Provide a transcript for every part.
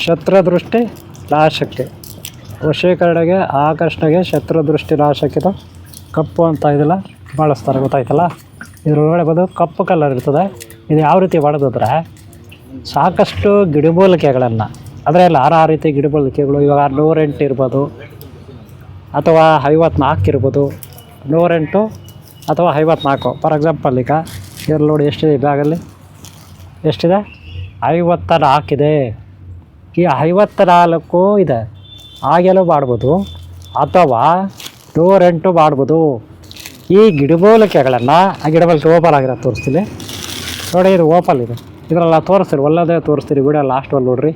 ಶತ್ರುದೃಷ್ಟಿ ನಾಶಕ್ಕೆ, ವಶೀಕರಣಗೆ, ಆಕರ್ಷಣೆಗೆ, ಶತ್ರುದೃಷ್ಟಿ ನಾಶಕ್ಕಿದು ಕಪ್ಪು ಅಂತ ಇದೆಲ್ಲ ಬಳಸ್ತಾರೆ. ಗೊತ್ತಾಯ್ತಲ್ಲ. ಇದರೊಳಗಡೆ ಬಂದು ಕಪ್ಪು ಕಲರ್ ಇರ್ತದೆ. ಇದು ಯಾವ ರೀತಿ ಮಾಡೋದಂದ್ರೆ, ಸಾಕಷ್ಟು ಗಿಡಮೂಲಿಕೆಗಳನ್ನು, ಅಂದರೆ ಎಲ್ಲ ಆ ರೀತಿ ಗಿಡಮೂಲಿಕೆಗಳು ಇವಾಗ 108 ಇರ್ಬೋದು ಅಥವಾ 54 ಇರ್ಬೋದು. 108 ಅಥವಾ 54 ಫಾರ್ ಎಕ್ಸಾಂಪಲ್. ಈಗ ಇದ್ರಲ್ಲಿ ನೋಡಿ ಎಷ್ಟಿದೆ ಬ್ಯಾಗಲ್ಲಿ, ಎಷ್ಟಿದೆ? 54 ಇದೆ. ಈ 54 ಇದೆ. ಹಾಗೆಲ್ಲ ಮಾಡ್ಬೋದು ಅಥವಾ 108 ಮಾಡ್ಬೋದು. ಈ ಗಿಡಮೂಲಿಕೆಗಳನ್ನು, ಆ ಗಿಡಮೂಲಿಕೆ ಓಪಲ್ ಆಗಿರೋದು ತೋರಿಸ್ತೀನಿ ನೋಡಿ. ಇದು ಓಪಲ್ ಇದೆ, ಇದರೆಲ್ಲ ತೋರಿಸ್ತೀರಿ, ಒಳ್ಳೆದೇ ತೋರಿಸ್ತೀರಿ. ವಿಡಿಯೋ ಲಾಸ್ಟಲ್ಲಿ ನೋಡ್ರಿ.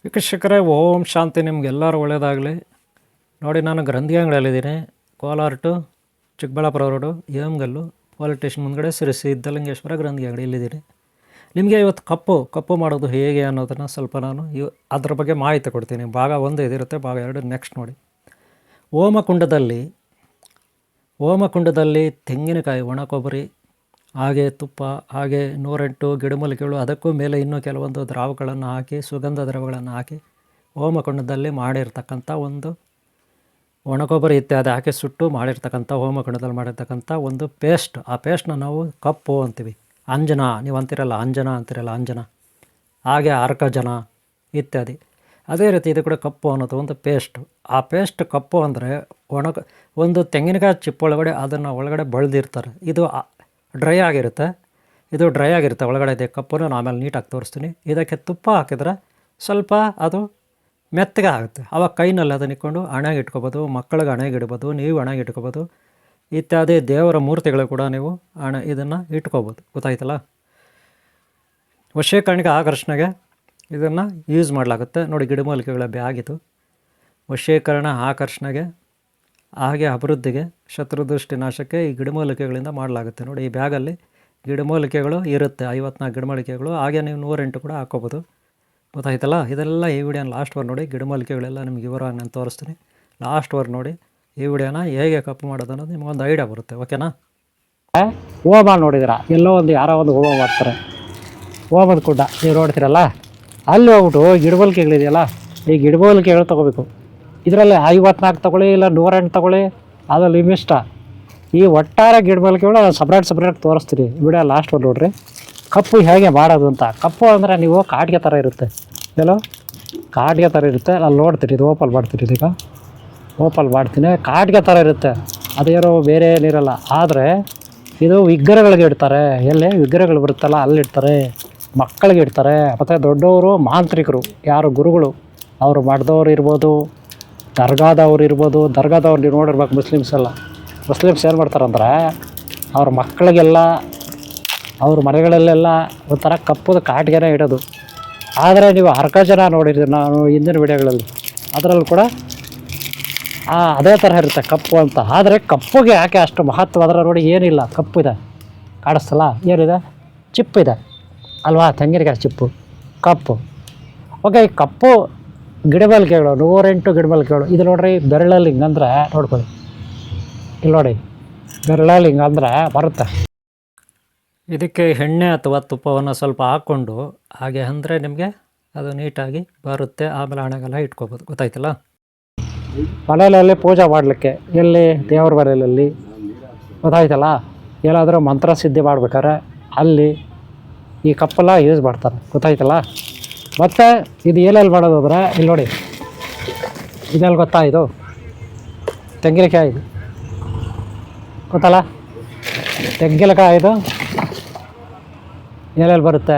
ವೀಕ್ಷಕರೇ, ಓಂ ಶಾಂತಿ. ನಿಮಗೆಲ್ಲರೂ ಒಳ್ಳೆಯದಾಗಲಿ. ನೋಡಿ, ನಾನು ಗ್ರಂಥಿ ಅಂಗಡಿಯಲ್ಲಿದ್ದೀನಿ. Kolar to Chikkaballapur road, Hemagallu police station ಮುಂದ್ಗಡೆ ಶ್ರೀ ಸಿದ್ಧಲಿಂಗೇಶ್ವರ ಗ್ರಂಥಿ ಅಂಗಡಿ ಇಲ್ಲಿದ್ದೀನಿ. ನಿಮಗೆ ಇವತ್ತು ಕಪ್ಪು ಮಾಡೋದು ಹೇಗೆ ಅನ್ನೋದನ್ನು ಸ್ವಲ್ಪ ನಾನು ಅದ್ರ ಬಗ್ಗೆ ಮಾಹಿತಿ ಕೊಡ್ತೀನಿ. ಭಾಗ 1 ಇದಿರುತ್ತೆ, ಭಾಗ 2 ನೆಕ್ಸ್ಟ್ ನೋಡಿ. ಹೋಮಕುಂಡದಲ್ಲಿ ತೆಂಗಿನಕಾಯಿ, ಒಣ ಕೊಬ್ಬರಿ, ಹಾಗೆ ತುಪ್ಪ, ಹಾಗೆ 108 ಗಿಡಮೂಲಿಕೆಗಳು, ಅದಕ್ಕೂ ಮೇಲೆ ಇನ್ನೂ ಕೆಲವೊಂದು ದ್ರಾವಗಳನ್ನು ಹಾಕಿ, ಸುಗಂಧ ದ್ರವಗಳನ್ನು ಹಾಕಿ ಹೋಮಕುಂಡದಲ್ಲಿ ಮಾಡಿರ್ತಕ್ಕಂಥ ಒಂದು ಒಣಕೊಬ್ಬರಿ ಇತ್ಯಾದಿ ಹಾಕಿ ಸುಟ್ಟು ಮಾಡಿರ್ತಕ್ಕಂಥ, ಹೋಮಕುಂಡದಲ್ಲಿ ಮಾಡಿರ್ತಕ್ಕಂಥ ಒಂದು ಪೇಸ್ಟ್. ಆ ಪೇಸ್ಟ್ನ ನಾವು ಕಪ್ಪು ಅಂತೀವಿ. ಅಂಜನ ನೀವು ಅಂತಿರಲ್ಲ, ಅಂಜನ, ಹಾಗೆ ಅರ್ಕಜನ ಇತ್ಯಾದಿ. ಅದೇ ರೀತಿ ಇದು ಕೂಡ ಕಪ್ಪು ಅನ್ನೋದು ಒಂದು ಪೇಸ್ಟು. ಆ ಪೇಸ್ಟ್ ಕಪ್ಪು ಅಂದರೆ ಒಂದು ತೆಂಗಿನಕಾಯಿ ಚಿಪ್ಪೊಳಗಡೆ ಅದನ್ನು ಒಳಗಡೆ ಬಳ್ದಿರ್ತಾರೆ. ಇದು ಡ್ರೈ ಆಗಿರುತ್ತೆ. ಒಳಗಡೆ ಇದೆ ಕಪ್ಪನ್ನು ನಾನು ಆಮೇಲೆ ನೀಟಾಗಿ ತೋರಿಸ್ತೀನಿ. ಇದಕ್ಕೆ ತುಪ್ಪ ಹಾಕಿದ್ರೆ ಸ್ವಲ್ಪ ಅದು ಮೆತ್ತಗೆ ಆಗುತ್ತೆ. ಆವಾಗ ಕೈನಲ್ಲಿ ಅದನ್ನ ಇಟ್ಕೊಂಡು ಹಣೆಗೆ ಇಟ್ಕೊಬೋದು, ಮಕ್ಕಳಿಗೆ ಹಣೆಗೆ ಇಡ್ಬೋದು, ನೀವು ಹಣೆಗೆ ಇಟ್ಕೊಬೋದು ಇತ್ಯಾದಿ. ದೇವರ ಮೂರ್ತಿಗಳು ಕೂಡ ನೀವು ಇದನ್ನು ಇಟ್ಕೋಬೋದು. ಗೊತ್ತಾಯ್ತಲ್ಲ. ವಶೀಕರಣಕ್ಕೆ, ಆಕರ್ಷಣೆಗೆ ಇದನ್ನು ಯೂಸ್ ಮಾಡಲಾಗುತ್ತೆ. ನೋಡಿ, ಗಿಡಮೂಲಿಕೆಗಳ ಬ್ಯಾಗಿದು. ವಶೀಕರಣ, ಆಕರ್ಷಣೆಗೆ, ಹಾಗೆ ಅಭಿವೃದ್ಧಿಗೆ, ಶತ್ರುದೃಷ್ಟಿ ನಾಶಕ್ಕೆ ಈ ಗಿಡಮೂಲಿಕೆಗಳಿಂದ ಮಾಡಲಾಗುತ್ತೆ. ನೋಡಿ, ಈ ಬ್ಯಾಗಲ್ಲಿ ಗಿಡಮೂಲಿಕೆಗಳು ಇರುತ್ತೆ, 54 ಗಿಡಮೂಲಿಕೆಗಳು. ಹಾಗೆ ನೀವು 108 ಕೂಡ ಹಾಕ್ಕೋಬೋದು. ಗೊತ್ತಾಯ್ತಲ್ಲ. ಇದೆಲ್ಲ ಈ ವಿಡಿಯೋನ ಲಾಸ್ಟ್ವರೆಗೆ ನೋಡಿ. ಗಿಡಮೂಲಿಕೆಗಳೆಲ್ಲ ನಿಮ್ಗೆ ವಿವರವಾಗಿ ನಾನು ತೋರಿಸ್ತೀನಿ. ಲಾಸ್ಟ್ವರೆಗೆ ನೋಡಿ ಈ ವಿಡಿಯೋನ, ಹೇಗೆ ಕಪ್ಪು ಮಾಡೋದು ಅನ್ನೋದು ನಿಮಗೊಂದು ಐಡಿಯಾ ಬರುತ್ತೆ. ಓಕೆನಾ. ಹೋಮ ನೋಡಿದಿರ, ಎಲ್ಲೋ ಒಂದು ಯಾರೋ ಒಂದು ಹೋಮ ಮಾಡ್ತಾರೆ, ಹೋಮದ ಕುಂಡ ನೀವು ನೋಡ್ತೀರಲ್ಲ, ಅಲ್ಲಿ ಹೋಗ್ಬಿಟ್ಟು ಗಿಡಮೂಲಿಕೆಗಳಿದೆಯಲ್ಲ, ಈ ಗಿಡಮೂಲಿಕೆಗಳು ತೊಗೋಬೇಕು. ಇದರಲ್ಲಿ 54 ತೊಗೊಳ್ಳಿ, ಇಲ್ಲ 108 ತೊಗೊಳ್ಳಿ, ಅದು ನಿಮ್ಮಿಷ್ಟ. ಈ ಒಟ್ಟಾರೆ ಗಿಡಮೂಲಿಕೆಗಳು ಸಪ್ರೇಟ್ ತೋರಿಸ್ತೀರಿ. ವಿಡಿಯೋ ಲಾಸ್ಟ್ವರೆಗೆ ನೋಡ್ರಿ. ಕಪ್ಪು ಹೇಗೆ ಮಾಡೋದು ಅಂತ. ಕಪ್ಪು ಅಂದರೆ ನೀವು ಕಾಟಿಗೆ ಥರ ಇರುತ್ತೆ, ಎಲ್ಲೋ ಕಾಟಿಗೆ ಥರ ಇರುತ್ತೆ. ಅಲ್ಲಿ ನೋಡ್ತೀರಿ, ಇದು ಓಪಲ್ ಮಾಡ್ತೀರಿ. ಇದೀಗ ಓಪಲ್ ಮಾಡ್ತೀನಿ. ಕಾಟಿಗೆ ಥರ ಇರುತ್ತೆ, ಅದೇನೋ ಬೇರೆ ಏನಿರಲ್ಲ. ಆದರೆ ಇದು ವಿಗ್ರಹಗಳಿಗೆ ಇಡ್ತಾರೆ. ಎಲ್ಲಿ ವಿಗ್ರಹಗಳು ಬರುತ್ತಲ್ಲ ಅಲ್ಲಿಡ್ತಾರೆ, ಮಕ್ಕಳಿಗೆ ಇಡ್ತಾರೆ. ಮತ್ತು ದೊಡ್ಡವರು, ಮಾಂತ್ರಿಕರು, ಯಾರು ಗುರುಗಳು, ಅವರು ಮಠದವ್ರು ಇರ್ಬೋದು, ದರ್ಗಾದವ್ರು ಇರ್ಬೋದು. ದರ್ಗಾದವ್ರು ನೀವು ನೋಡಿರ್ಬೇಕು. ಮುಸ್ಲಿಮ್ಸ್ ಏನು ಮಾಡ್ತಾರಂದ್ರೆ, ಅವ್ರ ಮಕ್ಕಳಿಗೆಲ್ಲ, ಅವ್ರ ಮನೆಗಳಲ್ಲೆಲ್ಲ ಒಂಥರ ಕಪ್ಪುದ ಕಾಟಿಗೆನೇ ಇಡೋದು. ಆದರೆ ನೀವು ಅರ್ಕಜನ ನೋಡಿದ್ದೀರಿ ನಾನು ಹಿಂದಿನ ವಿಡಿಯೋಗಳಲ್ಲಿ, ಅದರಲ್ಲೂ ಕೂಡ ಅದೇ ಥರ ಇರುತ್ತೆ ಕಪ್ಪು ಅಂತ. ಆದರೆ ಕಪ್ಪುಗೆ ಯಾಕೆ ಅಷ್ಟು ಮಹತ್ವ? ಅದರ ನೋಡಿ ಏನಿಲ್ಲ, ಕಪ್ಪು ಇದೆ, ಕಾಣಿಸ್ತಲ್ಲ, ಏನಿದೆ? ಚಿಪ್ಪಿದೆ ಅಲ್ವಾ, ತೆಂಗಿನಕಾಯಿ ಚಿಪ್ಪು, ಕಪ್ಪು. ಓಕೆ, ಈ ಕಪ್ಪು ಗಿಡಮೂಲಿಕೆಗಳು 108 ಗಿಡಮೂಲಿಕೆಗಳು. ಇದು ನೋಡ್ರಿ, ಬೆರಳಲ್ಲಿ ಹಿಂಗಂದ್ರೆ ನೋಡ್ಕೊಳ್ಳಿ, ಇಲ್ಲಿ ನೋಡಿ, ಬೆರಳಲ್ಲಿ ಹಿಂಗಂದ್ರೆ ಬರುತ್ತೆ. ಇದಕ್ಕೆ ಎಣ್ಣೆ ಅಥವಾ ತುಪ್ಪವನ್ನು ಸ್ವಲ್ಪ ಹಾಕ್ಕೊಂಡು ಹಾಗೆ ಅಂದರೆ ನಿಮಗೆ ಅದು ನೀಟಾಗಿ ಬರುತ್ತೆ. ಆಮೇಲೆ ಹಣೆಗೆಲ್ಲ ಇಟ್ಕೋಬೋದು. ಗೊತ್ತಾಯ್ತಲ್ಲ. ಮನೆಯಲ್ಲಿ ಪೂಜೆ ಮಾಡಲಿಕ್ಕೆ, ಎಲ್ಲಿ ದೇವ್ರ ಮನೆಯಲ್ಲಿ, ಗೊತ್ತಾಯ್ತಲ್ಲ. ಏನಾದರೂ ಮಂತ್ರ ಸಿದ್ಧಿ ಮಾಡ್ಬೇಕಾದ್ರೆ ಅಲ್ಲಿ ಈ ಕಪ್ಪೆಲ್ಲ ಯೂಸ್ ಮಾಡ್ತಾರೆ. ಗೊತ್ತಾಯ್ತಲ್ಲ. ಮತ್ತು ಇದು ಏನೆಲ್ಲಿ ಮಾಡೋದು ಅಂದರೆ, ಇಲ್ಲಿ ನೋಡಿ, ಇದೆಲ್ಲಿ ಗೊತ್ತಾ? ಇದು ತೆಂಗಿನಕಾಯಿ, ಇದು ಗೊತ್ತಲ್ಲ, ತೆಂಗಿನಕಾಯಿ. ಇದು ಎಲ್ಲೆಲ್ಲಿ ಬರುತ್ತೆ?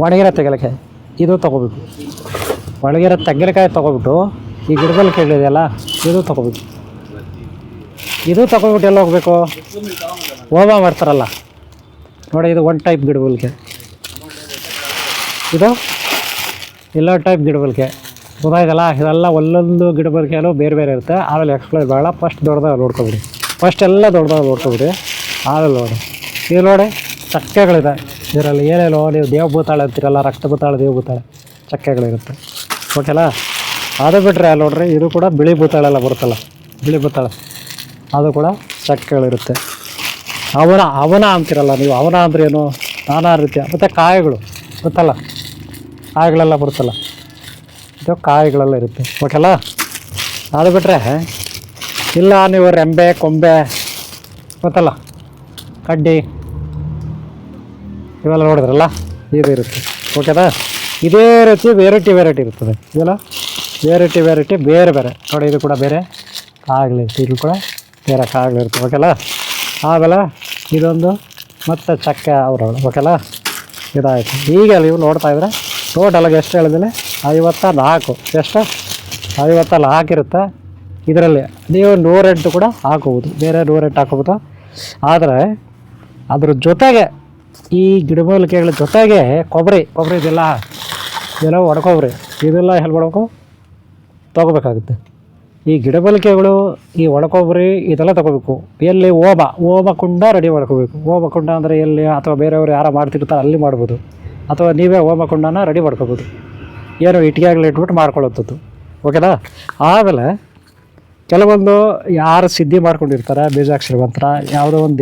ಒಣಗಿರೋ ತೆಂಗಿನಕಾಯಿ ಇದು ತೊಗೋಬೇಕು. ಒಣಗಿರೋ ತೆಂಗಿನಕಾಯಿ ತೊಗೊಬಿಟ್ಟು ಈ ಗಿಡಮೂಲಿಕೆಗಳಿದೆಯಲ್ಲ ಇದು ತೊಗೋಬೇಕು. ಇದು ತೊಗೊಬಿಟ್ಟು ಎಲ್ಲ ಹೋಗಬೇಕು? ಹೋಮ ಮಾಡ್ತಾರಲ್ಲ ನೋಡಿ, ಇದು ಒಂದು ಟೈಪ್ ಗಿಡಮೂಲಿಕೆ, ಇದು ಇನ್ನೊಂದು ಟೈಪ್ ಗಿಡಮೂಲಿಕೆ. ಗೊತ್ತಾಯ್ತಲ್ಲ. ಇದೆಲ್ಲ ಒಂದೊಂದು ಗಿಡಮೂಲಿಕೆಯಲ್ಲೂ ಬೇರೆ ಬೇರೆ ಇರುತ್ತೆ. ಆಮೇಲೆ ಎಕ್ಸ್ಪ್ಲೈನ್ ಬೇಡ. ಫಸ್ಟ್ ದೊಡ್ಡದಾಗ ನೋಡ್ಕೊಬಿಡಿ. ಎಲ್ಲ ದೊಡ್ಡದಾಗ ನೋಡ್ಕೊಬಿಡಿ. ಆಮೇಲೆ ನೋಡಿ, ಇದು ನೋಡಿ ಚಕ್ಕೆಗಳಿದೆ. ಇದರಲ್ಲಿ ಏನೇನೋ ನೀವು ದೇವಭೂತಾಳೆ ಅಂತೀರಲ್ಲ, ರಕ್ತಭೂತಾಳೆ, ದೇವಭೂತಾಳೆ ಚಕ್ಕೆಗಳಿರುತ್ತೆ. ಓಕೆನಾ. ಅದು ಬಿಟ್ಟರೆ ಅಲ್ಲಿ ನೋಡ್ರಿ, ಇದು ಕೂಡ ಬಿಳಿ ಭೂತಾಳೆಲ್ಲ ಬರುತ್ತಲ್ಲ, ಬಿಳಿ ಭೂತಾಳೆ, ಅದು ಕೂಡ ಚಕ್ಕೆಗಳಿರುತ್ತೆ. ಅವನ ಅಂತೀರಲ್ಲ ನೀವು, ಅವನ ಅಂದ್ರೇನು? ನಾನಾ ರೀತಿಯ. ಮತ್ತು ಕಾಯಿಗಳು ಗೊತ್ತಲ್ಲ, ಕಾಯಿಗಳೆಲ್ಲ ಬರುತ್ತಲ್ಲ, ಇದು ಕಾಯಿಗಳೆಲ್ಲ ಇರುತ್ತೆ. ಓಕೆಲ್ಲ, ಅದು ಬಿಟ್ಟರೆ ಇಲ್ಲ ನೀವು ರೆಂಬೆ ಕೊಂಬೆ ಗೊತ್ತಲ್ಲ, ಕಡ್ಡಿ ಇವೆಲ್ಲ ನೋಡಿದ್ರಲ್ಲ, ಇದು ಇರುತ್ತೆ. ಓಕೆನಾ, ಇದೇ ರೀತಿ ವೆರೈಟಿ ಇರ್ತದೆ. ಇದೆಲ್ಲ ವೆರೈಟಿ ಬೇರೆ ಬೇರೆ ನೋಡಿ. ಇದು ಕೂಡ ಬೇರೆ ಕಾಯಿಗಳಿರುತ್ತೆ, ಇದು ಕೂಡ ಬೇರೆ ಕಾಯಿಗಳಿರುತ್ತೆ. ಓಕೆಲ್ಲ, ಆಮೇಲೆ ಇದೊಂದು ಮತ್ತು ಚಕ್ಕೆ ಅವರವಳು. ಓಕೆಲ್ಲ, ಇದಾಯಿತು. ಈಗ ನೀವು ನೋಡ್ತಾ ಇದ್ರೆ ಟೋಟಲಾಗಿ ಎಷ್ಟು ಹೇಳಿದ್ರೆ 54. ಎಷ್ಟು 54 ಇರುತ್ತೆ. ಇದರಲ್ಲಿ ನೀವು 108 ಕೂಡ ಹಾಕೋಬೋದು, ಬೇರೆ 108 ಹಾಕೋಬೋದು. ಆದರೆ ಅದ್ರ ಜೊತೆಗೆ ಈ ಗಿಡಮೂಲಿಕೆಗಳ ಜೊತೆಗೆ ಕೊಬ್ಬರಿ ಇದೆಲ್ಲ ಒಣಕೊಬ್ಬರಿ ಇದೆಲ್ಲ ಎಲ್ಲಿ ಮಾಡಬೇಕು, ತೊಗೋಬೇಕಾಗುತ್ತೆ. ಈ ಗಿಡಮೂಲಿಕೆಗಳು, ಈ ಒಣಕೊಬ್ಬರಿ ಇದೆಲ್ಲ ತೊಗೋಬೇಕು. ಎಲ್ಲಿ ಓಮ ಕುಂಡ ರೆಡಿ ಮಾಡ್ಕೋಬೇಕು. ಓಮ ಕುಂಡ ಅಂದರೆ ಎಲ್ಲಿ, ಅಥವಾ ಬೇರೆಯವರು ಯಾರು ಮಾಡ್ತಿರ್ತಾರೆ ಅಲ್ಲಿ ಮಾಡ್ಬೋದು, ಅಥವಾ ನೀವೇ ಓಮ ಕುಂಡನ ರೆಡಿ ಮಾಡ್ಕೋಬೋದು. ಏನೋ ಇಟ್ಟಿಗೆಗಳು ಇಟ್ಬಿಟ್ಟು ಮಾಡ್ಕೊಳ್ಳೋಂಥದ್ದು. ಓಕೆನಾ, ಆಮೇಲೆ ಕೆಲವೊಂದು ಯಾರು ಸಿದ್ಧಿ ಮಾಡ್ಕೊಂಡಿರ್ತಾರೆ ಬೀಜಾಕ್ಷರ ಮಂತ್ರ, ಯಾವುದೋ ಒಂದು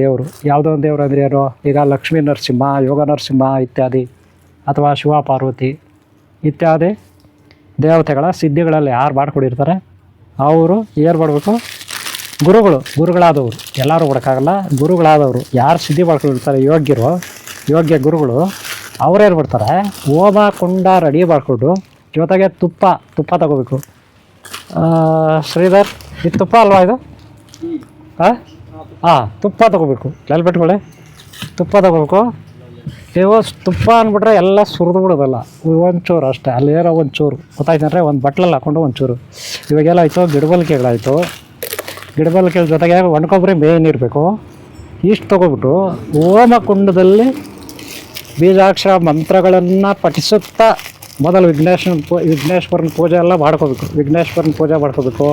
ದೇವರು ಅಂದರೆ ಏನು, ಈಗ ಲಕ್ಷ್ಮೀ ನರಸಿಂಹ, ಯೋಗ ನರಸಿಂಹ ಇತ್ಯಾದಿ, ಅಥವಾ ಶಿವ ಪಾರ್ವತಿ ಇತ್ಯಾದಿ ದೇವತೆಗಳ ಸಿದ್ಧಿಗಳಲ್ಲಿ ಯಾರು ಮಾಡ್ಕೊಂಡಿರ್ತಾರೆ ಅವರು ಏನು ಮಾಡಬೇಕು, ಗುರುಗಳಾದವರು, ಎಲ್ಲರೂ ಕೊಡೋಕ್ಕಾಗಲ್ಲ, ಗುರುಗಳಾದವರು ಯಾರು ಸಿದ್ಧಿ ಮಾಡ್ಕೊಂಡಿರ್ತಾರೆ, ಯೋಗ್ಯ ಗುರುಗಳು, ಅವ್ರೇನು ಮಾಡ್ತಾರೆ, ಹೋಮ ಕುಂಡ ರೆಡಿ ಮಾಡಿಕೊಂಡು ಜೊತೆಗೆ ತುಪ್ಪ ತಗೋಬೇಕು. ಶ್ರೀಧರ್, ಇದು ತುಪ್ಪ ಅಲ್ವಾ ಇದು? ಹಾಂ, ತುಪ್ಪ ತೊಗೋಬೇಕು. ನೆಲ್ಬಿಟ್ಕೊಳ್ಳಿ, ತುಪ್ಪ ತೊಗೋಬೇಕು. ನೀವು ತುಪ್ಪ ಅಂದ್ಬಿಟ್ರೆ ಎಲ್ಲ ಸುರಿದು ಬಿಡೋದಲ್ಲ, ಒಂಚೂರು ಅಷ್ಟೇ, ಅಲ್ಲೇನೋ ಒಂಚೂರು ಗೊತ್ತಾಯ್ತಂದರೆ ಒಂದು ಬಟ್ಲಲ್ಲಿ ಹಾಕ್ಕೊಂಡು ಒಂಚೂರು. ಇವಾಗೆಲ್ಲ ಆಯಿತು, ಗಿಡಮೂಲಿಕೆಗಳಾಯಿತು, ಗಿಡಮೂಲಿಕೆಗಳ ಜೊತೆಗೆ ಒಣಕೊಬ್ಬರಿ ಮೇನ್ ಇರಬೇಕು. ಇಷ್ಟು ತೊಗೊಬಿಟ್ಟು ಹೋಮ ಕುಂಡದಲ್ಲಿ ಬೀಜಾಕ್ಷರ ಮಂತ್ರಗಳನ್ನು ಪಠಿಸುತ್ತಾ ಮೊದಲು ವಿಘ್ನೇಶ್ವರನ ಪೂಜೆ ಎಲ್ಲ ಮಾಡ್ಕೋಬೇಕು. ವಿಘ್ನೇಶ್ವರನ ಪೂಜೆ ಮಾಡ್ಕೋಬೇಕು.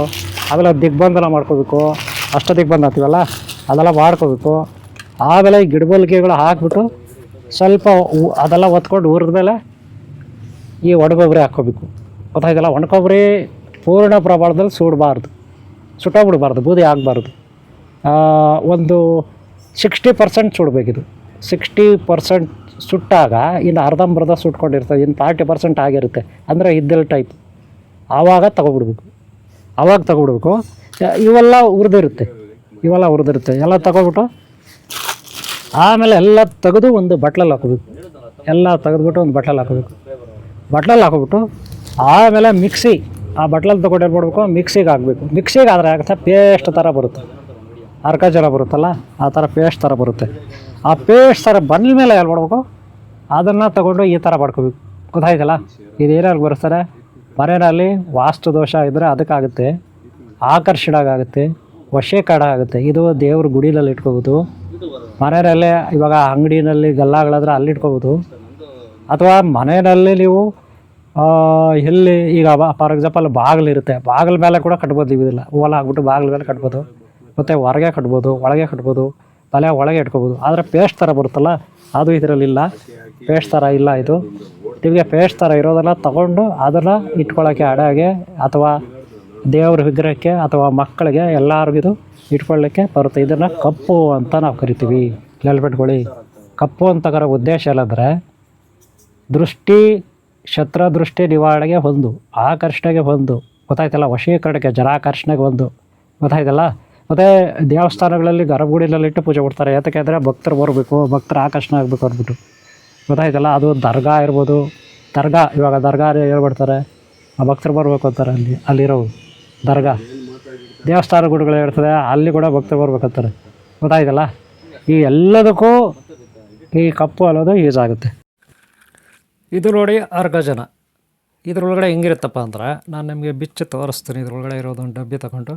ಆಮೇಲೆ ದಿಗ್ಬಂಧನ ಮಾಡ್ಕೋಬೇಕು. ಅಷ್ಟ ದಿಗ್ಬಂಧನ ಅಂತೀವಲ್ಲ, ಅದೆಲ್ಲ ಮಾಡ್ಕೋಬೇಕು. ಆಮೇಲೆ ಈ ಗಿಡಮೂಲಿಕೆಗಳು ಹಾಕ್ಬಿಟ್ಟು ಸ್ವಲ್ಪ ಅದೆಲ್ಲ ಒತ್ಕೊಂಡು ಹುರಿದ್ಮೇಲೆ ಈ ಒಣಕೊಬ್ಬರಿ ಹಾಕ್ಕೋಬೇಕು. ಗೊತ್ತಾಯ್ತಲ್ಲ, ಒಣಕೊಬ್ಬರಿ ಪೂರ್ಣ ಪ್ರಮಾಣದಲ್ಲಿ ಸುಟ್ಟೋಗ್ಬಿಡ್ಬಾರ್ದು, ಬೂದಿ ಆಗಬಾರ್ದು. ಒಂದು 60% ಸುಡಬೇಕಿದು. 60% ಸುಟ್ಟಾಗ ಇನ್ನು ಅರ್ಧಂಬರ್ಧ ಸುಟ್ಕೊಂಡಿರ್ತದೆ, ಇನ್ನು 40% ಆಗಿರುತ್ತೆ. ಅಂದರೆ ಇದ್ದೆಲ್ಲ ಟೈಪ್ ಆವಾಗ ತಗೊಬಿಡ್ಬೇಕು. ಇವೆಲ್ಲ ಹುರಿದಿರುತ್ತೆ ಎಲ್ಲ ತಗೊಬಿಟ್ಟು ಆಮೇಲೆ ಎಲ್ಲ ತೆಗೆದು ಒಂದು ಬಟ್ಲಲ್ಲಿ ಹಾಕೋಬೇಕು. ಎಲ್ಲ ತೆಗೆದುಬಿಟ್ಟು ಒಂದು ಬಟ್ಲಲ್ಲಿ ಹಾಕೋಬಿಟ್ಟು ಆಮೇಲೆ ಆ ಬಟ್ಲಲ್ಲಿ ತೊಗೊಂಡು ಏನು ಮಾಡಬೇಕು, ಮಿಕ್ಸಿಗೆ ಹಾಕಬೇಕು. ಮಿಕ್ಸಿಗೆ ಆದರೆ ಆಗುತ್ತೆ ಪೇಸ್ಟ್ ಥರ ಬರುತ್ತೆ, ಅರ್ಕಜಲ ಬರುತ್ತಲ್ಲ ಆ ಥರ ಪೇಸ್ಟ್ ಥರ ಬರುತ್ತೆ. ಆ ಪೇಸ್ಟ್ ಥರ ಬಂದ ಮೇಲೆ ಏನು ಮಾಡಬೇಕು, ಅದನ್ನು ತಗೊಂಡು ಈ ಥರ ಮಾಡ್ಕೋಬೇಕು. ಗೊತ್ತಾಯ್ತಲ್ಲ, ಇದೇನಾದ್ರು ಬರ್ತಾರೆ ಮನೆಯಲ್ಲಿ ವಾಸ್ತು ದೋಷ ಇದ್ದರೆ ಅದಕ್ಕಾಗುತ್ತೆ, ಆಕರ್ಷಣೆಗಾಗುತ್ತೆ, ವಶೀಕರಣ ಆಗುತ್ತೆ. ಇದು ದೇವ್ರ ಗುಡಿನಲ್ಲಿ ಇಟ್ಕೋಬೋದು, ಮನೆಯಲ್ಲೇ ಇವಾಗ ಅಂಗಡಿನಲ್ಲಿ ಗಲ್ಲಾಗಳಾದ್ರೆ ಅಲ್ಲಿ ಇಟ್ಕೋಬೋದು, ಅಥವಾ ಮನೆಯಲ್ಲಿ ನೀವು ಎಲ್ಲಿ ಈಗ ಫಾರ್ ಎಕ್ಸಾಂಪಲ್ ಬಾಗಿಲಿರುತ್ತೆ, ಬಾಗಿಲ ಮೇಲೆ ಕೂಡ ಕಟ್ಬೋದು. ಇವಿಲ್ಲ ಹೂವೆಲ್ಲ ಹಾಕ್ಬಿಟ್ಟು ಬಾಗಿಲ ಮೇಲೆ ಕಟ್ಬೋದು, ಮತ್ತು ಹೊರಗೆ ಕಟ್ಬೋದು, ಒಳಗೆ ಕಟ್ಬೋದು, ತಲೆ ಒಳಗೆ ಇಟ್ಕೋಬೋದು. ಆದರೆ ಪೇಸ್ಟ್ ಥರ ಬರುತ್ತಲ್ಲ ಅದು ಇದರಲ್ಲಿಲ್ಲ, ಪೇಸ್ಟ್ ಥರ ಇಲ್ಲ. ಇದು ನಿಮಗೆ ಪೇಸ್ಟ್ ಥರ ಇರೋದೆಲ್ಲ ತಗೊಂಡು ಅದನ್ನು ಇಟ್ಕೊಳ್ಳೋಕ್ಕೆ ಅಡಗೆ ಅಥವಾ ದೇವ್ರ ವಿಗ್ರಹಕ್ಕೆ ಅಥವಾ ಮಕ್ಕಳಿಗೆ ಎಲ್ಲರಿಗೂ ಇಟ್ಕೊಳ್ಳಿಕ್ಕೆ ಬರುತ್ತೆ. ಇದನ್ನು ಕಪ್ಪು ಅಂತ ನಾವು ಕರಿತೀವಿ. ನೆಲ್ಬಿಟ್ಕೊಳ್ಳಿ, ಕಪ್ಪು ಅಂತ ಕರೋ ಉದ್ದೇಶ ಏನಂದರೆ ಶತ್ರುದೃಷ್ಟಿ ನಿವಾರಣೆಗೆ ಒಂದು, ಆಕರ್ಷಣೆಗೆ ಒಂದು, ಗೊತ್ತಾಯ್ತಲ್ಲ, ವಶೀಕರಣಕ್ಕೆ ಜನಾಕರ್ಷಣೆಗೆ ಒಂದು, ಗೊತ್ತಾಯ್ತಲ್ಲ. ಮತ್ತು ದೇವಸ್ಥಾನಗಳಲ್ಲಿ ಗರ್ಭಗುಡಿನಲ್ಲಿಟ್ಟು ಪೂಜೆ ಮಾಡ್ತಾರೆ. ಯಾತಕ್ಕೆ ಅಂದರೆ ಭಕ್ತರು ಬರಬೇಕು, ಭಕ್ತರ ಆಕರ್ಷಣೆ ಆಗಬೇಕು ಅಂದ್ಬಿಟ್ಟು, ಗೊತ್ತಾಯ್ತಲ್ಲ. ಅದು ದರ್ಗಾ ಇರ್ಬೋದು, ಇವಾಗ ದರ್ಗಾ ಹೇಳ್ಬಿಡ್ತಾರೆ, ಆ ಭಕ್ತರು ಬರಬೇಕು ಅಂತಾರೆ. ಅಲ್ಲಿರೋ ದರ್ಗಾ ದೇವಸ್ಥಾನ ಗುಡಿಗಳು ಇರ್ತದೆ, ಅಲ್ಲಿ ಕೂಡ ಭಕ್ತರು ಬರ್ಬೇಕಂತಾರೆ. ಗೊತ್ತಾಯ್ತಲ್ಲ. ಈ ಎಲ್ಲದಕ್ಕೂ ಈ ಕಪ್ಪು ಅನ್ನೋದು ಯೂಸ್ ಆಗುತ್ತೆ. ಇದು ನೋಡಿ ಅರ್ಗಜನ. ಇದ್ರೊಳಗಡೆ ಹೆಂಗಿರುತ್ತಪ್ಪ ಅಂದ್ರೆ, ನಾನು ನಿಮಗೆ ಬಿಚ್ಚಿ ತೋರಿಸ್ತೀನಿ. ಇದ್ರೊಳಗಡೆ ಇರೋದೊಂದು ಡಬ್ಬಿ ತಗೊಂಡು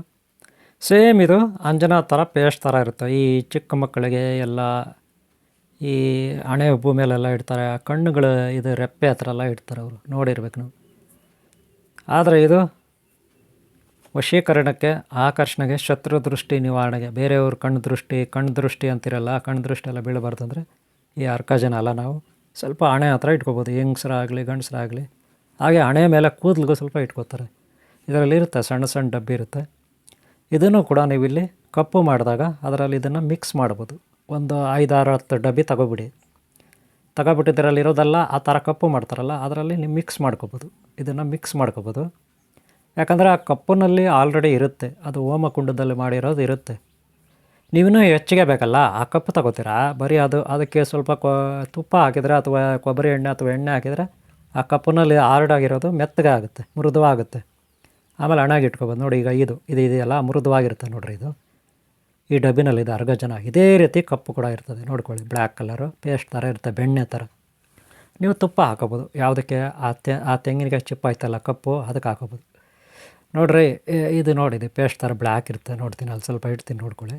ಸೇಮ್ ಇದು ಅಂಜನಾ ಥರ ಪೇಸ್ಟ್ ಥರ ಇರುತ್ತೆ. ಈ ಚಿಕ್ಕ ಮಕ್ಕಳಿಗೆ ಎಲ್ಲ ಈ ಹಣೆ ಉಬ್ಬು ಮೇಲೆಲ್ಲ ಇಡ್ತಾರೆ, ಕಣ್ಣುಗಳು ಇದು ರೆಪ್ಪೆ ಹತ್ರ ಎಲ್ಲ ಇಡ್ತಾರೆ, ಅವರು ನೋಡಿರ್ಬೇಕು ನಾವು. ಆದರೆ ಇದು ವಶೀಕರಣಕ್ಕೆ, ಆಕರ್ಷಣೆಗೆ, ಶತ್ರುದೃಷ್ಟಿ ನಿವಾರಣೆಗೆ, ಬೇರೆಯವ್ರ ಕಣ್ಣು ದೃಷ್ಟಿ ಅಂತಿರಲ್ಲ, ಕಣ್ಣು ದೃಷ್ಟಿ ಎಲ್ಲ ಬೀಳಬಾರ್ದಂದರೆ ಈ ಅರ್ಕಜನ ಎಲ್ಲ ನಾವು ಸ್ವಲ್ಪ ಹಣೆ ಹತ್ರ ಇಟ್ಕೋಬೋದು. ಹೆಂಗಸರಾಗಲಿ ಗಂಡಸರಾಗಲಿ, ಹಾಗೆ ಹಣೆ ಮೇಲೆ ಕೂದಲಿಗೂ ಸ್ವಲ್ಪ ಇಟ್ಕೋತಾರೆ. ಇದರಲ್ಲಿ ಇರುತ್ತೆ ಸಣ್ಣ ಸಣ್ಣ ಡಬ್ಬಿ ಇರುತ್ತೆ. ಇದನ್ನು ಕೂಡ ನೀವು ಇಲ್ಲಿ ಕಪ್ಪು ಮಾಡಿದಾಗ ಅದರಲ್ಲಿ ಇದನ್ನು ಮಿಕ್ಸ್ ಮಾಡ್ಬೋದು. ಒಂದು 5-6-10 ಡಬ್ಬಿ ತಗೊಬಿಡಿ. ತಗೊಬಿಟ್ಟಿದ್ದರಲ್ಲಿ ಇರೋದೆಲ್ಲ ಆ ಥರ ಕಪ್ಪು ಮಾಡ್ತಾರಲ್ಲ ಅದರಲ್ಲಿ ನೀವು ಮಿಕ್ಸ್ ಮಾಡ್ಕೊಬೋದು. ಇದನ್ನು ಮಿಕ್ಸ್ ಮಾಡ್ಕೊಬೋದು. ಯಾಕಂದರೆ ಆ ಕಪ್ಪಿನಲ್ಲಿ ಆಲ್ರೆಡಿ ಇರುತ್ತೆ, ಅದು ಹೋಮಕುಂಡದಲ್ಲಿ ಮಾಡಿರೋದು ಇರುತ್ತೆ. ನೀವಿನ್ನೂ ಹೆಚ್ಚಿಗೆ ಬೇಕಲ್ಲ, ಆ ಕಪ್ಪು ತಗೋತೀರಾ, ಬರೀ ಅದಕ್ಕೆ ಸ್ವಲ್ಪ ತುಪ್ಪ ಹಾಕಿದರೆ ಅಥವಾ ಕೊಬ್ಬರಿ ಎಣ್ಣೆ ಅಥವಾ ಎಣ್ಣೆ ಹಾಕಿದರೆ ಆ ಕಪ್ಪಿನಲ್ಲಿ ಹಾರ್ಡಾಗಿರೋದು ಮೆತ್ತಗೆ ಆಗುತ್ತೆ, ಮೃದುವಾಗುತ್ತೆ. ಆಮೇಲೆ ಹಣಾಗಿ ಇಟ್ಕೊಬೋದು. ನೋಡಿ ಈಗ ಇದು ಇದೆಯಲ್ಲ ಮೃದುವಾಗಿರುತ್ತೆ ನೋಡಿರಿ. ಇದು ಈ ಡಬ್ಬಿನಲ್ಲಿದೆ ಅರ್ಗ ಜನ. ಇದೇ ರೀತಿ ಕಪ್ಪು ಕೂಡ ಇರ್ತದೆ ನೋಡ್ಕೊಳ್ಳಿ, ಬ್ಲ್ಯಾಕ್ ಕಲರು ಪೇಸ್ಟ್ ಥರ ಇರುತ್ತೆ, ಬೆಣ್ಣೆ ಥರ. ನೀವು ತುಪ್ಪ ಹಾಕೋಬೋದು. ಯಾವುದಕ್ಕೆ ಆ ತೆಂಗಿನಕಾಯಿ ಚಿಪ್ಪ ಆಯ್ತಲ್ಲ ಕಪ್ಪು, ಅದಕ್ಕೆ ಹಾಕೋಬೋದು. ನೋಡಿರಿ ಇದು ನೋಡಿದೆ ಪೇಸ್ಟ್ ಥರ ಬ್ಲ್ಯಾಕ್ ಇರುತ್ತೆ. ನೋಡ್ತೀನಿ ಅಲ್ಲಿ ಸ್ವಲ್ಪ ಇಡ್ತೀನಿ ನೋಡ್ಕೊಳ್ಳಿ.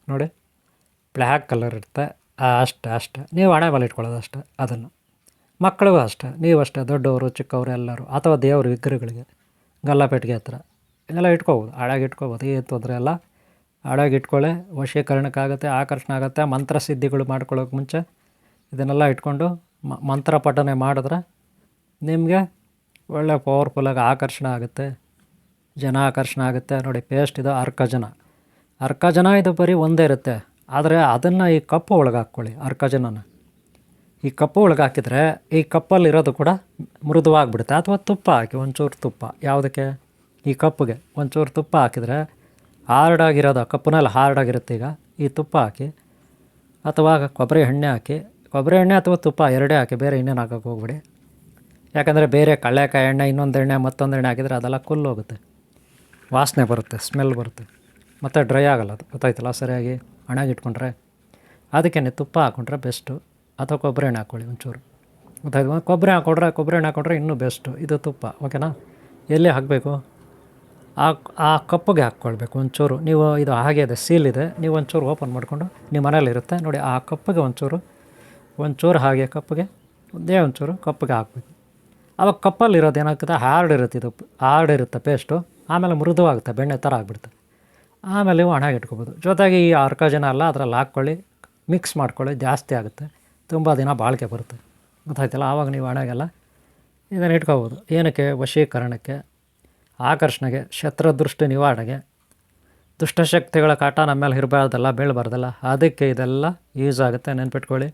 ನೋಡಿ ಬ್ಲ್ಯಾಕ್ ಕಲರ್ ಇರುತ್ತೆ. ಅಷ್ಟೇ ನೀವು ಹಣೆ ಮೇಲೆ ಇಟ್ಕೊಳ್ಳೋದು ಅಷ್ಟೇ. ಅದನ್ನು ಮಕ್ಕಳಿಗೂ ಅಷ್ಟೇ, ನೀವು ಅಷ್ಟೇ, ದೊಡ್ಡವರು ಚಿಕ್ಕವರು ಎಲ್ಲರೂ, ಅಥವಾ ದೇವ್ರ ವಿಗ್ರಹಗಳಿಗೆ ಗಲ್ಲಾಪೆಟ್ಟಿಗೆ ಹತ್ರ ಎಲ್ಲ ಇಟ್ಕೋಬೋದು, ಹಾಳಾಗಿ ಇಟ್ಕೋಬೋದು, ಏನು ತೊಂದರೆ ಇಲ್ಲ. ಹಾಳಾಗಿ ಇಟ್ಕೊಳ್ಳೆ, ವಶೀಕರಣಕ್ಕಾಗುತ್ತೆ, ಆಕರ್ಷಣೆ ಆಗುತ್ತೆ. ಮಂತ್ರ ಸಿದ್ಧಿಗಳು ಮಾಡ್ಕೊಳ್ಳೋಕೆ ಮುಂಚೆ ಇದನ್ನೆಲ್ಲ ಇಟ್ಕೊಂಡು ಮಂತ್ರ ಪಠನೆ ಮಾಡಿದ್ರೆ ನಿಮಗೆ ಒಳ್ಳೆ ಪವರ್ಫುಲ್ಲಾಗಿ ಆಕರ್ಷಣೆ ಆಗುತ್ತೆ, ಜನ ಆಕರ್ಷಣೆ ಆಗುತ್ತೆ. ನೋಡಿ ಪೇಸ್ಟ್ ಇದು ಅರ್ಕ ಜನ ಇದು ಬರೀ ಒಂದೇ ಇರುತ್ತೆ. ಆದರೆ ಅದನ್ನು ಈ ಕಪ್ಪು ಒಳಗೆ ಹಾಕ್ಕೊಳ್ಳಿ. ಅರ್ಕ ಜನನ ಈ ಕಪ್ಪು ಒಳಗೆ ಹಾಕಿದರೆ ಈ ಕಪ್ಪಲ್ಲಿರೋದು ಕೂಡ ಮೃದುವಾಗಿಬಿಡುತ್ತೆ. ಅಥವಾ ತುಪ್ಪ ಹಾಕಿ ಒಂಚೂರು ತುಪ್ಪ, ಯಾವುದಕ್ಕೆ ಈ ಕಪ್ಪಿಗೆ ಒಂಚೂರು ತುಪ್ಪ ಹಾಕಿದರೆ ಹಾರ್ಡಾಗಿರೋದು ಕಪ್ಪಿನಲ್ಲಿ ಹಾರ್ಡಾಗಿರುತ್ತೆ. ಈಗ ಈ ತುಪ್ಪ ಹಾಕಿ ಅಥವಾ ಕೊಬ್ಬರಿ ಎಣ್ಣೆ ಹಾಕಿ, ಕೊಬ್ಬರಿ ಎಣ್ಣೆ ಅಥವಾ ತುಪ್ಪ ಎರಡೇ ಹಾಕಿ, ಬೇರೆ ಇನ್ನೇನು ಹಾಕೋಕ್ಕೆ ಹೋಗ್ಬಿಡಿ. ಯಾಕಂದರೆ ಬೇರೆ ಕಡಲೆಕಾಯಿ ಎಣ್ಣೆ ಇನ್ನೊಂದು ಎಣ್ಣೆ ಮತ್ತೊಂದು ಎಣ್ಣೆ ಹಾಕಿದರೆ ಅದೆಲ್ಲ ಹೋಗುತ್ತೆ, ವಾಸನೆ ಬರುತ್ತೆ, ಸ್ಮೆಲ್ ಬರುತ್ತೆ, ಮತ್ತು ಡ್ರೈ ಆಗೋಲ್ಲ. ಅದು ಗೊತ್ತಾಯ್ತಲ್ಲ ಸರಿಯಾಗಿ ಹಣಾಗಿ ಇಟ್ಕೊಂಡ್ರೆ. ಅದಕ್ಕೆ ತುಪ್ಪ ಹಾಕ್ಕೊಂಡ್ರೆ ಬೆಸ್ಟು, ಅಥವಾ ಕೊಬ್ಬರಿ ಎಣ್ಣೆ ಹಾಕ್ಕೊಳ್ಳಿ ಒಂಚೂರು. ಗೊತ್ತಾಯ್ತು, ಕೊಬ್ಬರಿ ಎಣ್ಣೆ ಹಾಕ್ಕೊಂಡ್ರೆ ಇನ್ನೂ ಬೆಸ್ಟು. ಇದು ತುಪ್ಪ, ಓಕೆನಾ. ಎಲ್ಲಿ ಹಾಕಬೇಕು, ಆ ಕಪ್ಪಿಗೆ ಹಾಕ್ಕೊಳ್ಬೇಕು ಒಂಚೂರು. ನೀವು ಇದು ಹಾಗೆ ಇದೆ, ಸೀಲ್ ಇದೆ, ನೀವು ಒಂಚೂರು ಓಪನ್ ಮಾಡಿಕೊಂಡು ನಿಮ್ಮ ಮನೇಲಿರುತ್ತೆ ನೋಡಿ, ಆ ಕಪ್ಪಿಗೆ ಒಂಚೂರು ಹಾಗೆ ಕಪ್ಪಿಗೆ ಒಂದೇ ಒಂಚೂರು ಕಪ್ಪಿಗೆ ಹಾಕಬೇಕು. ಆವಾಗ ಕಪ್ಪಲ್ಲಿರೋದು ಏನಾಗ್ತದೆ, ಹಾರ್ಡ್ ಇರುತ್ತೆ ಪೇಸ್ಟು. ಆಮೇಲೆ ಮೃದುವಾಗುತ್ತೆ, ಬೆಣ್ಣೆ ಥರ ಆಗಿಬಿಡುತ್ತೆ. ಆಮೇಲೆ ನೀವು ಹಣಾಗಿ ಇಟ್ಕೊಬೋದು. ಜೊತೆಗೆ ಈ ಅರ್ಕ ಜನ ಎಲ್ಲ ಅದರಲ್ಲಿ ಹಾಕ್ಕೊಳ್ಳಿ, ಮಿಕ್ಸ್ ಮಾಡ್ಕೊಳ್ಳಿ, ಜಾಸ್ತಿ ಆಗುತ್ತೆ, ತುಂಬ ದಿನ ಬಾಳಿಕೆ ಬರುತ್ತೆ. ಗೊತ್ತಾಯ್ತಲ್ಲ. ಆವಾಗ ನೀವು ಹಣಾಗೆಲ್ಲ ಇದನ್ನು ಇಟ್ಕೋಬೋದು. ಏನಕ್ಕೆ, ವಶೀಕರಣಕ್ಕೆ, ಆಕರ್ಷಣೆಗೆ, ಶತ್ರುದೃಷ್ಟಿ ನಿವಾರಣೆಗೆ, ದುಷ್ಟಶಕ್ತಿಗಳ ಕಾಟ ನಮ್ಮ ಮೇಲೆ ಇರಬಾರ್ದಲ್ಲ, ಬೀಳಬಾರ್ದಲ್ಲ, ಅದಕ್ಕೆ ಇದೆಲ್ಲ ಯೂಸ್ ಆಗುತ್ತೆ. ನೆನ್ಪಿಟ್ಕೊಳ್ಳಿ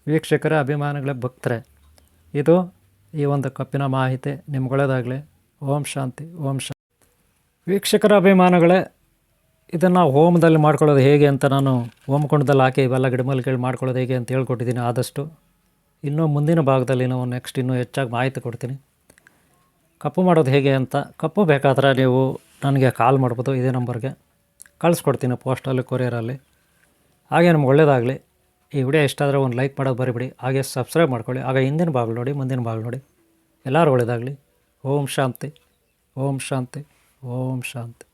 ವೀಕ್ಷಕರ, ಅಭಿಮಾನಿಗಳೇ, ಭಕ್ತರೆ. ಇದು ಈ ಒಂದು ಕಪ್ಪಿನ ಮಾಹಿತಿ ನಿಮ್ಗೊಳ್ಳೇದಾಗಲಿ. ಓಂ ಶಾಂತಿ, ಓಂ ಶಾಂತಿ. ವೀಕ್ಷಕರ ಅಭಿಮಾನಿಗಳೇ, ಇದನ್ನು ಹೋಮದಲ್ಲಿ ಮಾಡ್ಕೊಳ್ಳೋದು ಹೇಗೆ ಅಂತ ನಾನು ಹೋಮಕುಂಡದಲ್ಲಿ ಹಾಕಿ ಇವೆಲ್ಲ ಗಿಡಮೂಲಿಕೆಗಳು ಮಾಡ್ಕೊಳ್ಳೋದು ಹೇಗೆ ಅಂತ ಹೇಳ್ಕೊಟ್ಟಿದ್ದೀನಿ. ಆದಷ್ಟು ಇನ್ನೂ ಮುಂದಿನ ಭಾಗದಲ್ಲಿ ನಾವು ನೆಕ್ಸ್ಟ್ ಇನ್ನೂ ಹೆಚ್ಚಾಗಿ ಮಾಹಿತಿ ಕೊಡ್ತೀನಿ. ಕಪ್ಪು ಮಾಡೋದು ಹೇಗೆ ಅಂತ. ಕಪ್ಪು ಬೇಕಾದ್ರೆ ನೀವು ನನಗೆ ಕಾಲ್ ಮಾಡ್ಬೋದು, ಇದೇ ನಂಬರ್ಗೆ ಕಳಿಸ್ಕೊಡ್ತೀನಿ, ಪೋಸ್ಟಲ್ಲಿ, ಕೊರಿಯರಲ್ಲಿ. ಹಾಗೆ ನಮ್ಗೆ ಒಳ್ಳೆಯದಾಗಲಿ. ಈ ವಿಡಿಯೋ ಇಷ್ಟ ಆದರೆ ಒಂದು ಲೈಕ್ ಮಾಡೋದು ಬರಿಬಿಡಿ. ಹಾಗೆ ಸಬ್ಸ್ಕ್ರೈಬ್ ಮಾಡ್ಕೊಳ್ಳಿ. ಆಗ ಹಿಂದಿನ ಭಾಗ ನೋಡಿ, ಮುಂದಿನ ಭಾಗ ನೋಡಿ. ಎಲ್ಲರೂ ಒಳ್ಳೆಯದಾಗಲಿ. ಓಂ ಶಾಂತಿ, ಓಂ ಶಾಂತಿ, ಓಂ ಶಾಂತಿ.